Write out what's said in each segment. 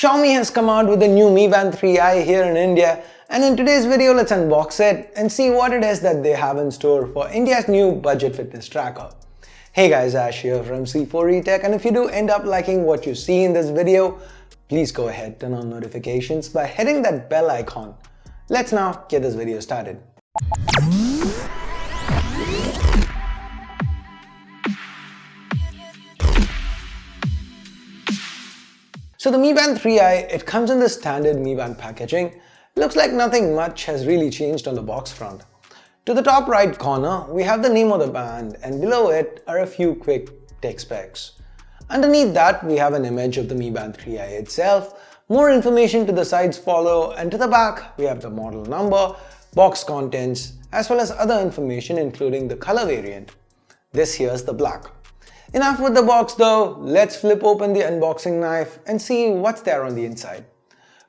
Xiaomi has come out with the new Mi Band 3i here in India, and in today's video let's unbox it and see what it is that they have in store for India's new budget fitness tracker. Hey guys, Ash here from C4eTech, and if you do end up liking what you see in this video, please go ahead, turn on notifications by hitting that bell icon. Let's now get this video started. So the Mi Band 3i, it comes in the standard Mi Band packaging. Looks like nothing much has really changed on the box front. To the top right corner, we have the name of the band, and below it are a few quick tech specs. Underneath that, we have an image of the Mi Band 3i itself. More information to the sides follow, and to the back, we have the model number, box contents, as well as other information including the color variant. This here's the black. Enough with the box though, let's flip open the unboxing knife and see what's there on the inside.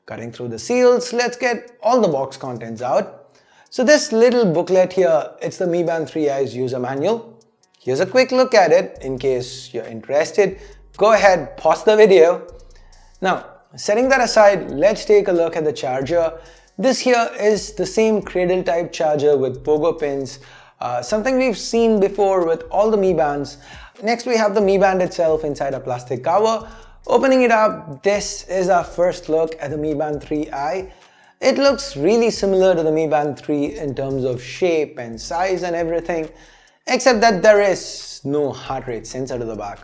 Cutting through the seals, let's get all the box contents out. So this little booklet here, it's the Mi Band 3i's user manual. Here's a quick look at it in case you're interested. Go ahead, pause the video. Now, setting that aside, let's take a look at the charger. This here is the same cradle type charger with pogo pins, something we've seen before with all the Mi Bands. Next we have the Mi Band itself inside a plastic cover. Opening it up, this is our first look at the Mi Band 3i. It looks really similar to the Mi Band 3 in terms of shape and size and everything, except that there is no heart rate sensor to the back.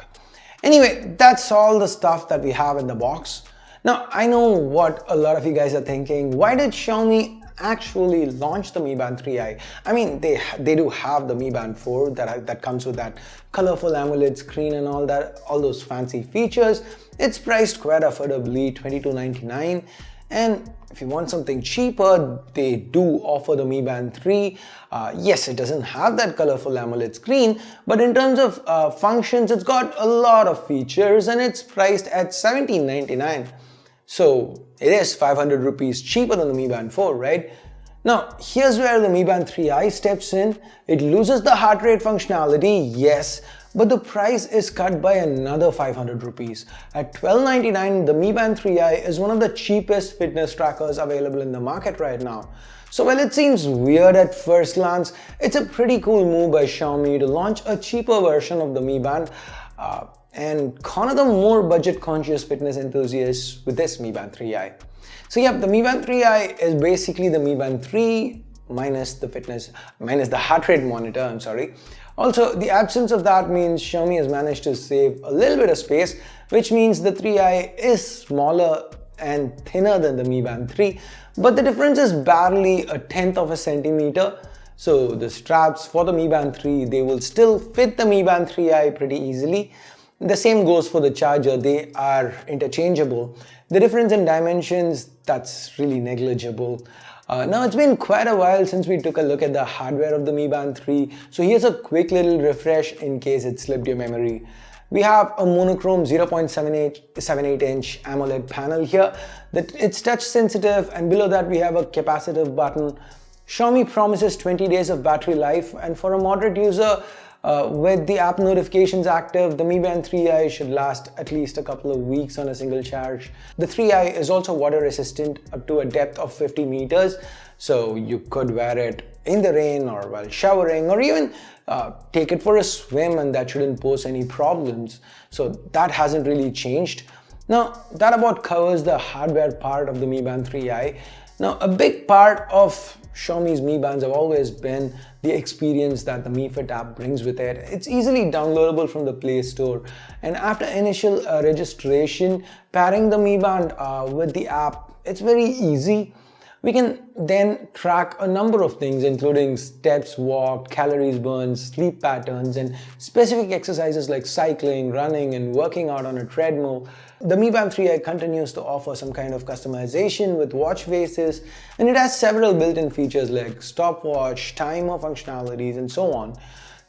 Anyway, that's all the stuff that we have in the box. Now, I know what a lot of you guys are thinking. Why did Xiaomi actually launch the Mi Band 3i? I mean, they do have the Mi Band 4 that comes with that colorful AMOLED screen and all those fancy features. It's priced quite affordably, $22.99. And if you want something cheaper, they do offer the Mi Band 3. Yes, it doesn't have that colorful AMOLED screen, but in terms of functions, it's got a lot of features and it's priced at $17.99. So it is 500 rupees cheaper than the Mi Band 4, right? Now, here's where the Mi Band 3i steps in. It loses the heart rate functionality, yes, but the price is cut by another 500 rupees. At $12.99, the Mi Band 3i is one of the cheapest fitness trackers available in the market right now. So while it seems weird at first glance, it's a pretty cool move by Xiaomi to launch a cheaper version of the Mi Band and corner the more budget-conscious fitness enthusiasts with this Mi Band 3i. So yep, the Mi Band 3i is basically the Mi Band 3 minus the heart rate monitor, I'm sorry. Also, the absence of that means Xiaomi has managed to save a little bit of space, which means the 3i is smaller and thinner than the Mi Band 3, but the difference is barely a tenth of a centimeter. So the straps for the Mi Band 3, they will still fit the Mi Band 3i pretty easily. The same goes for the charger, they are interchangeable. The difference in dimensions, that's really negligible. Now it's been quite a while since we took a look at the hardware of the Mi Band 3, so here's a quick little refresh in case it slipped your memory. We have a monochrome 0.78-inch AMOLED panel here. It's touch sensitive, and below that we have a capacitive button. Xiaomi promises 20 days of battery life, and for a moderate user, with the app notifications active, the Mi Band 3i should last at least a couple of weeks on a single charge. The 3i is also water resistant up to a depth of 50 meters, so you could wear it in the rain or while showering, or even take it for a swim, and that shouldn't pose any problems. So that hasn't really changed. Now, that about covers the hardware part of the Mi Band 3i. Now, a big part of Xiaomi's Mi Bands have always been the experience that the Mi Fit app brings with it. It's easily downloadable from the Play Store, and after initial registration, pairing the Mi Band with the app, it's very easy. We can then track a number of things, including steps walked, calories burned, sleep patterns, and specific exercises like cycling, running, and working out on a treadmill. The Mi Band 3i continues to offer some kind of customization with watch faces, and it has several built-in features like stopwatch, timer functionalities, and so on.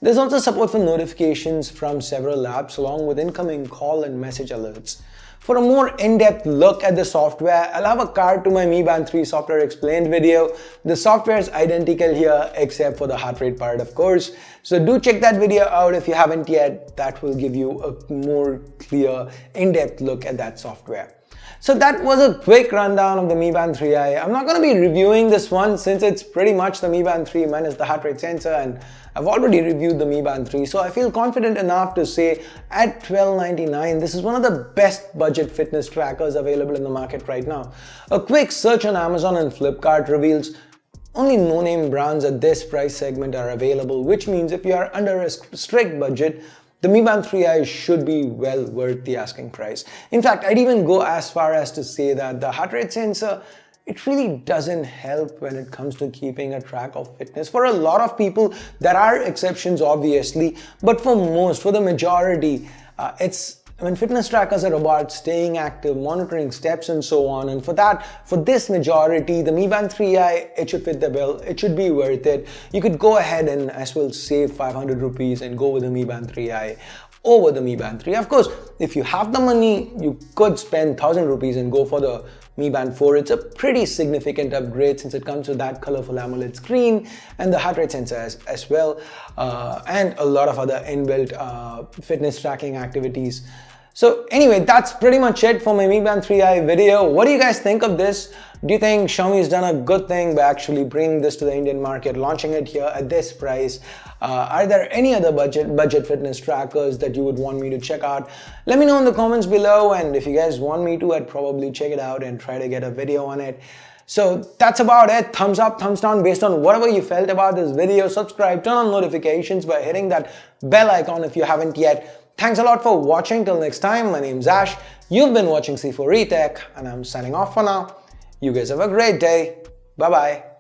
There's also support for notifications from several apps along with incoming call and message alerts. For a more in-depth look at the software, I'll have a card to my Mi Band 3 software explained video. The software is identical here except for the heart rate part, of course. So do check that video out if you haven't yet. That will give you a more clear, in-depth look at that software. So that was a quick rundown of the Mi Band 3i. I'm not going to be reviewing this one since it's pretty much the Mi Band 3 minus the heart rate sensor, and I've already reviewed the Mi Band 3, so I feel confident enough to say at $12.99 this is one of the best budget fitness trackers available in the market right now. A quick search on Amazon and Flipkart reveals only no-name brands at this price segment are available, which means if you are under a strict budget, the Mi Band 3i should be well worth the asking price. In fact, I'd even go as far as to say that the heart rate sensor, it really doesn't help when it comes to keeping a track of fitness. For a lot of people, there are exceptions obviously, but for most, for the majority, fitness trackers are about staying active, monitoring steps and so on, and for this majority, the Mi Band 3i, it should fit the bill, it should be worth it. You could go ahead and as well save 500 rupees and go with the Mi Band 3i over the Mi Band 3. Of course, if you have the money, you could spend 1000 rupees and go for the Mi Band 4. It's a pretty significant upgrade since it comes with that colorful AMOLED screen and the heart rate sensor as well, and a lot of other inbuilt fitness tracking activities. So anyway, that's pretty much it for my Mi Band 3i video. What do you guys think of this? Do you think Xiaomi has done a good thing by actually bringing this to the Indian market, launching it here at this price? Are there any other budget fitness trackers that you would want me to check out? Let me know in the comments below, and if you guys want me to, I'd probably check it out and try to get a video on it. So that's about it. Thumbs up, thumbs down based on whatever you felt about this video. Subscribe, turn on notifications by hitting that bell icon if you haven't yet. Thanks a lot for watching. Till next time, my name's Ash. You've been watching C4E Tech, and I'm signing off for now. You guys have a great day. Bye-bye.